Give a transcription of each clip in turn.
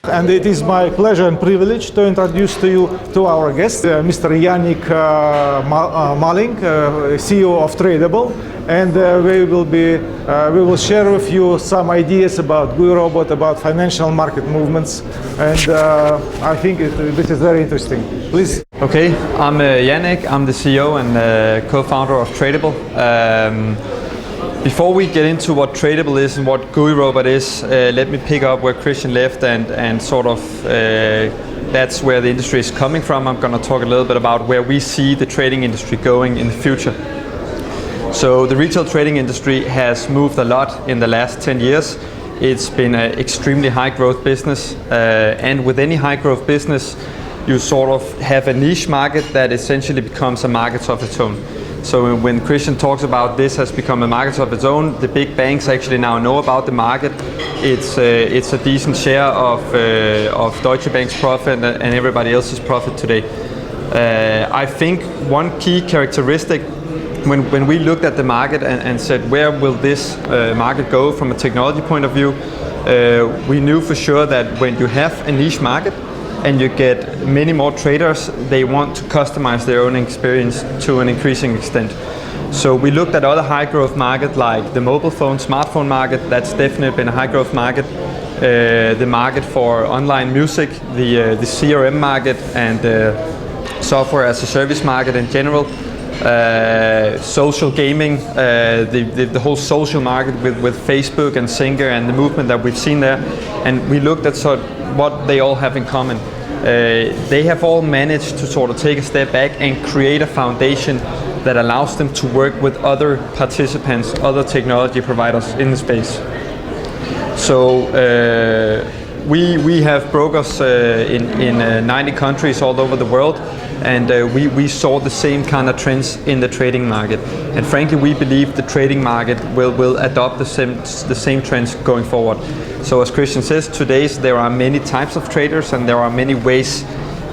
And it is my pleasure and privilege to introduce to you to our guest, Mr. Jannick Malling, CEO of Tradable, and we will share with you some ideas about GUI-Robot, about financial market movements, and I think this is very interesting. Please. Okay, I'm Jannick. I'm the CEO and co-founder of Tradable. Before we get into what Tradable is and what GUI-Robot is, let me pick up where Christian left and sort of that's where the industry is coming from. I'm going to talk a little bit about where we see the trading industry going in the future. So the retail trading industry has moved a lot in the last 10 years. It's been an extremely high growth business, and with any high growth business you sort of have a niche market that essentially becomes a market of its own. So when Christian talks about this has become a market of its own, the big banks actually now know about the market. It's a decent share of Deutsche Bank's profit and everybody else's profit today. I think one key characteristic when we looked at the market and said where will this market go from a technology point of view, we knew for sure that when you have a niche market and you get many more traders, they want to customize their own experience to an increasing extent. So we looked at other high growth markets like the mobile phone, smartphone market. That's definitely been a high growth market. The market for online music, the CRM market, and software as a service market in general. Social gaming, the whole social market with Facebook and Singer and the movement that we've seen there. And we looked at sort of what they all have in common. They have all managed to sort of take a step back and create a foundation that allows them to work with other participants, other technology providers in the space. So we have brokers in 90 countries all over the world, and we saw the same kind of trends in the trading market. And frankly, we believe the trading market will adopt the same trends going forward. So as Christian says, today there are many types of traders and there are many ways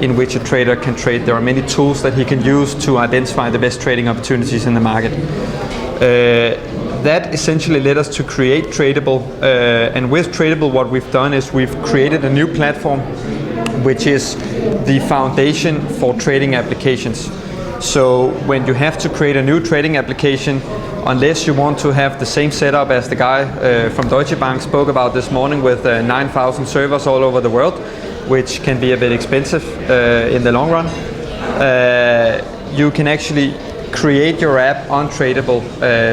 in which a trader can trade. There are many tools that he can use to identify the best trading opportunities in the market. That essentially led us to create Tradable, and with Tradable what we've done is we've created a new platform which is the foundation for trading applications. So when you have to create a new trading application, unless you want to have the same setup as the guy from Deutsche Bank spoke about this morning with 9,000 servers all over the world, which can be a bit expensive in the long run, you can actually create your app on Tradable.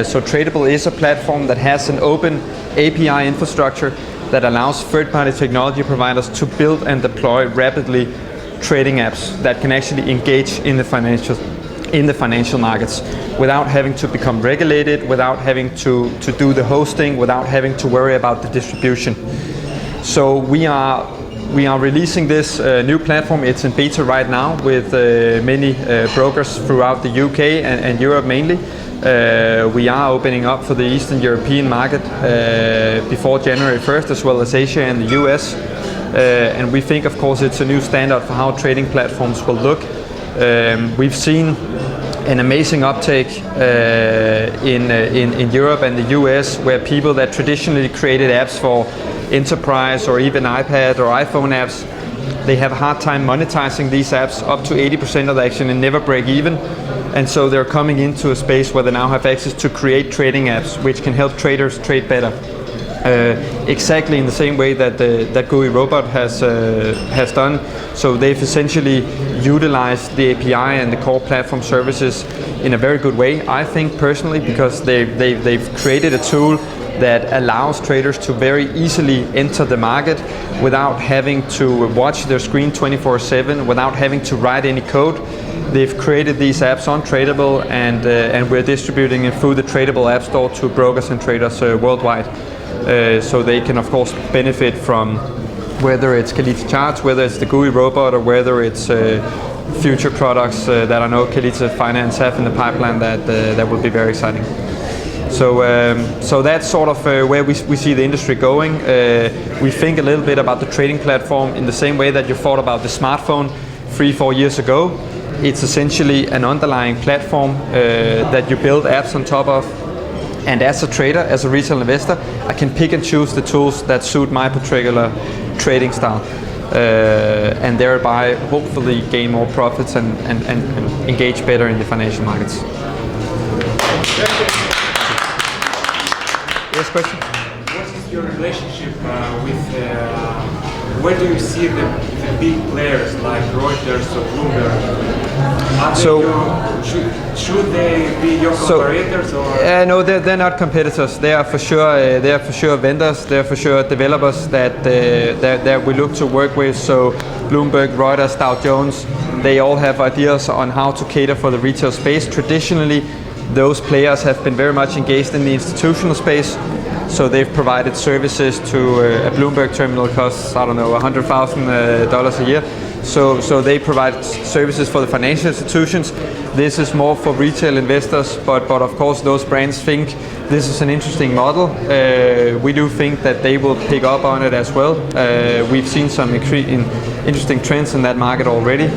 So Tradable is a platform that has an open API infrastructure that allows third-party technology providers to build and deploy rapidly trading apps that can actually engage in the financial markets without having to become regulated, without having to do the hosting, without having to worry about the distribution. So we are releasing this new platform. It's in beta right now with many brokers throughout the UK and Europe mainly. We are opening up for the Eastern European market before January 1st, as well as Asia and the US. And we think, of course, it's a new standard for how trading platforms will look. We've seen an amazing uptake in Europe and the US, where people that traditionally created apps for enterprise or even iPad or iPhone apps, they have a hard time monetizing these apps. Up to 80% of them actually never break even. And so they're coming into a space where they now have access to create trading apps which can help traders trade better. Exactly in the same way that GUI-Robot has done. So they've essentially utilized the API and the core platform services in a very good way, I think personally, because they've created a tool that allows traders to very easily enter the market without having to watch their screen 24/7, without having to write any code. They've created these apps on Tradable, and we're distributing it through the Tradable App Store to brokers and traders worldwide. So they can of course benefit from whether it's Kalita charts, whether it's the GUI-Robot, or whether it's future products that I know Kalita-Finance have in the pipeline that will be very exciting. So that's sort of where we see the industry going. We think a little bit about the trading platform in the same way that you thought about the smartphone 3-4 years ago. It's essentially an underlying platform that you build apps on top of. And as a trader, as a retail investor, I can pick and choose the tools that suit my particular trading style. and thereby hopefully gain more profits and engage better in the financial markets. Yes, question? What is your relationship with, where do you see the big players like Reuters or Bloomberg? Should they be your competitors or? No, they're not competitors. They are for sure vendors. They are for sure developers that we look to work with. So Bloomberg, Reuters, Dow Jones, they all have ideas on how to cater for the retail space. Traditionally, those players have been very much engaged in the institutional space. So they've provided services to a Bloomberg terminal costs, I don't know, $100,000 a year. So they provide services for the financial institutions. This is more for retail investors, but of course those brands think this is an interesting model. We do think that they will pick up on it as well. We've seen some interesting trends in that market already.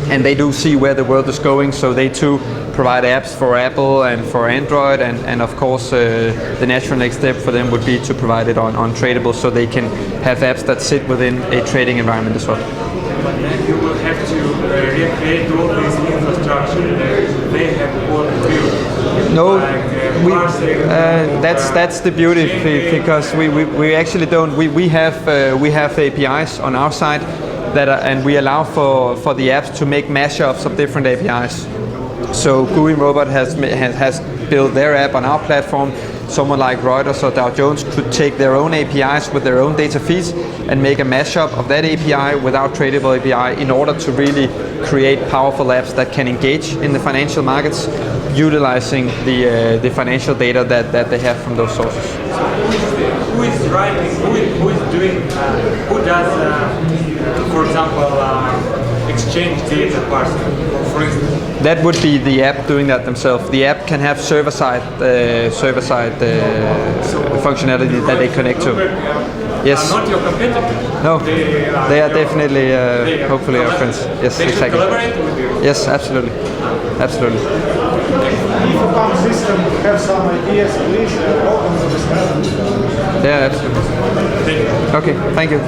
And they do see where the world is going, so they too provide apps for Apple and for Android, and of course the natural next step for them would be to provide it on Tradable, so they can have apps that sit within a trading environment as well. But then you will have to recreate all this infrastructure that they have built. No, that's the beauty, because we actually don't. We have APIs on our side and we allow for the apps to make mashups of different APIs. So GUI-Robot has built their app on our platform. Someone like Reuters or Dow Jones could take their own APIs with their own data feeds and make a mashup of that API with our Tradable API in order to really create powerful apps that can engage in the financial markets, utilizing the financial data that they have from those sources. Who is writing? Who is doing? Who does? For example, exchange data parsing, for instance. That would be the app doing that themselves. The app can have server-side functionality that they connect to. Yes. Not your competitors. No, they are definitely, hopefully, our friends. Yes, they exactly. Collaborate with you. Yes, absolutely, absolutely. If a farm system have some ideas, please welcome to discuss. Yeah, absolutely. Okay, thank you.